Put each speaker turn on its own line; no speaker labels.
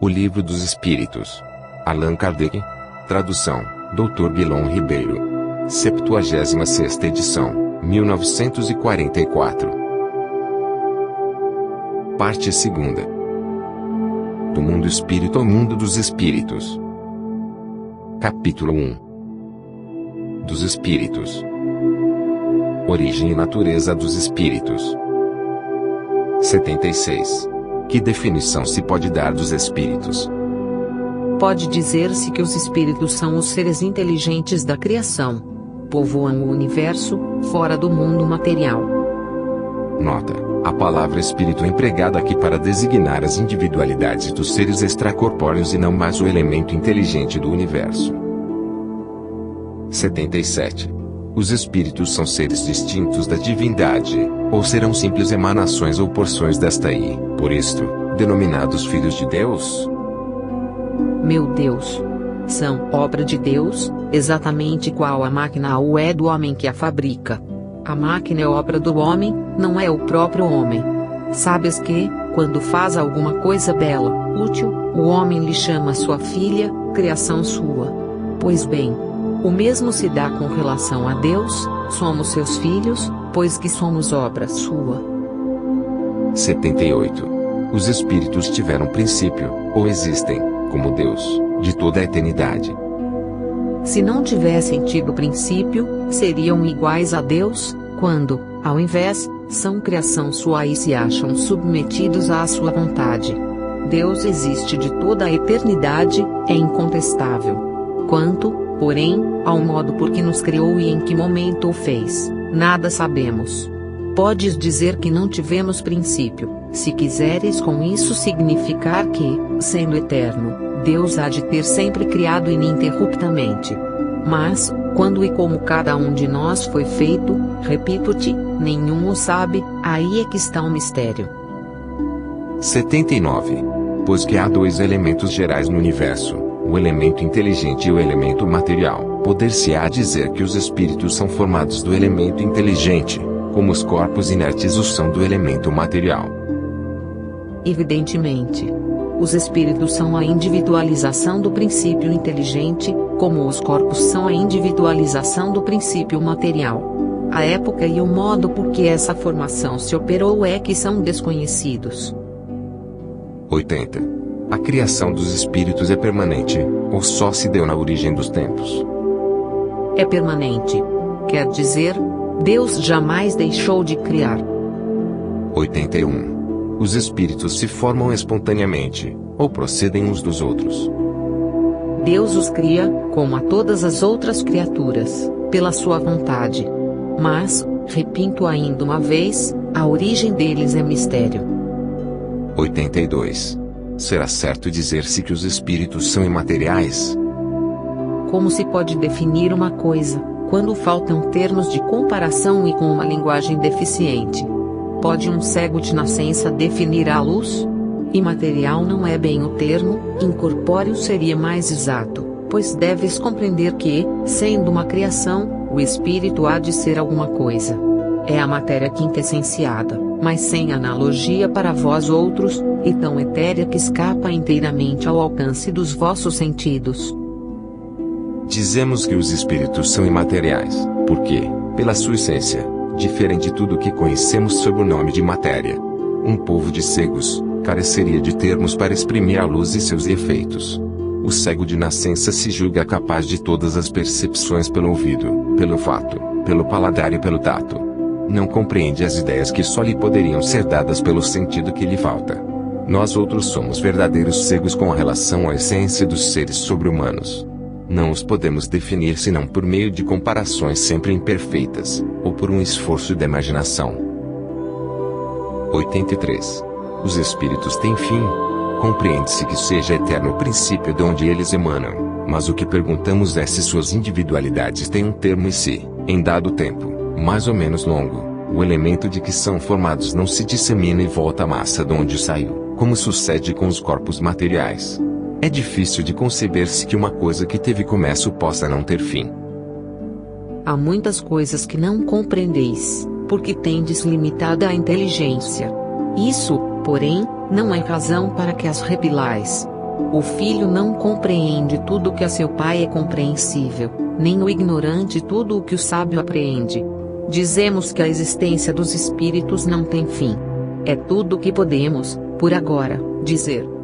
O Livro dos Espíritos. Allan Kardec. Tradução, Dr. Guilom Ribeiro. 76ª edição, 1944. Parte 2ª. Do mundo espírito ao mundo dos espíritos. Capítulo 1. Dos espíritos. Origem e natureza dos espíritos. 76. Que definição se pode dar dos espíritos?
Pode dizer-se que os espíritos são os seres inteligentes da criação. Povoam o universo, fora do mundo material.
Nota: a palavra espírito é empregada aqui para designar as individualidades dos seres extracorpóreos e não mais o elemento inteligente do universo. 77. Os espíritos são seres distintos da divindade, ou serão simples emanações ou porções desta e, por isto, denominados filhos de Deus?
Meu Deus! São obra de Deus, exatamente qual a máquina ou é do homem que a fabrica. A máquina é obra do homem, não é o próprio homem. Sabes que, quando faz alguma coisa bela, útil, o homem lhe chama sua filha, criação sua. Pois bem, o mesmo se dá com relação a Deus, somos seus filhos, pois que somos obra sua.
78. Os espíritos tiveram princípio, ou existem, como Deus, de toda a eternidade.
Se não tivessem tido princípio, seriam iguais a Deus, quando, ao invés, são criação sua e se acham submetidos à sua vontade. Deus existe de toda a eternidade, é incontestável. Quanto, porém, ao modo por que nos criou e em que momento o fez, nada sabemos. Podes dizer que não tivemos princípio, se quiseres com isso significar que, sendo eterno, Deus há de ter sempre criado ininterruptamente. Mas, quando e como cada um de nós foi feito, repito-te, nenhum o sabe, aí é que está o mistério.
79. Pois que há dois elementos gerais no universo, o elemento inteligente e o elemento material, poder-se-á dizer que os espíritos são formados do elemento inteligente, como os corpos inertes o são do elemento material.
Evidentemente. Os espíritos são a individualização do princípio inteligente, como os corpos são a individualização do princípio material. A época e o modo por que essa formação se operou é que são desconhecidos.
80. A criação dos espíritos é permanente, ou só se deu na origem dos tempos?
É permanente. Quer dizer, Deus jamais deixou de criar.
81. Os espíritos se formam espontaneamente, ou procedem uns dos outros?
Deus os cria, como a todas as outras criaturas, pela sua vontade. Mas, repito ainda uma vez, a origem deles é mistério.
82. Será certo dizer-se que os espíritos são imateriais?
Como se pode definir uma coisa, quando faltam termos de comparação e com uma linguagem deficiente? Pode um cego de nascença definir a luz? Imaterial não é bem o termo, incorpóreo seria mais exato, pois deves compreender que, sendo uma criação, o espírito há de ser alguma coisa. É a matéria quintessenciada, mas sem analogia para vós outros, e tão etérea que escapa inteiramente ao alcance dos vossos sentidos.
Dizemos que os espíritos são imateriais, porque, pela sua essência, diferem de tudo o que conhecemos sob o nome de matéria. Um povo de cegos careceria de termos para exprimir a luz e seus efeitos. O cego de nascença se julga capaz de todas as percepções pelo ouvido, pelo olfato, pelo paladar e pelo tato. Não compreende as ideias que só lhe poderiam ser dadas pelo sentido que lhe falta. Nós outros somos verdadeiros cegos com relação à essência dos seres sobre-humanos. Não os podemos definir senão por meio de comparações sempre imperfeitas, ou por um esforço de imaginação. 83. Os espíritos têm fim. Compreende-se que seja eterno o princípio de onde eles emanam, mas o que perguntamos é se suas individualidades têm um termo e se, em dado tempo, mais ou menos longo, o elemento de que são formados não se dissemina e volta à massa de onde saiu, como sucede com os corpos materiais. É difícil de conceber-se que uma coisa que teve começo possa não ter fim.
Há muitas coisas que não compreendeis, porque tendes limitada a inteligência. Isso, porém, não é razão para que as repilais. O filho não compreende tudo o que a seu pai é compreensível, nem o ignorante tudo o que o sábio apreende. Dizemos que a existência dos espíritos não tem fim. É tudo o que podemos, por agora, dizer.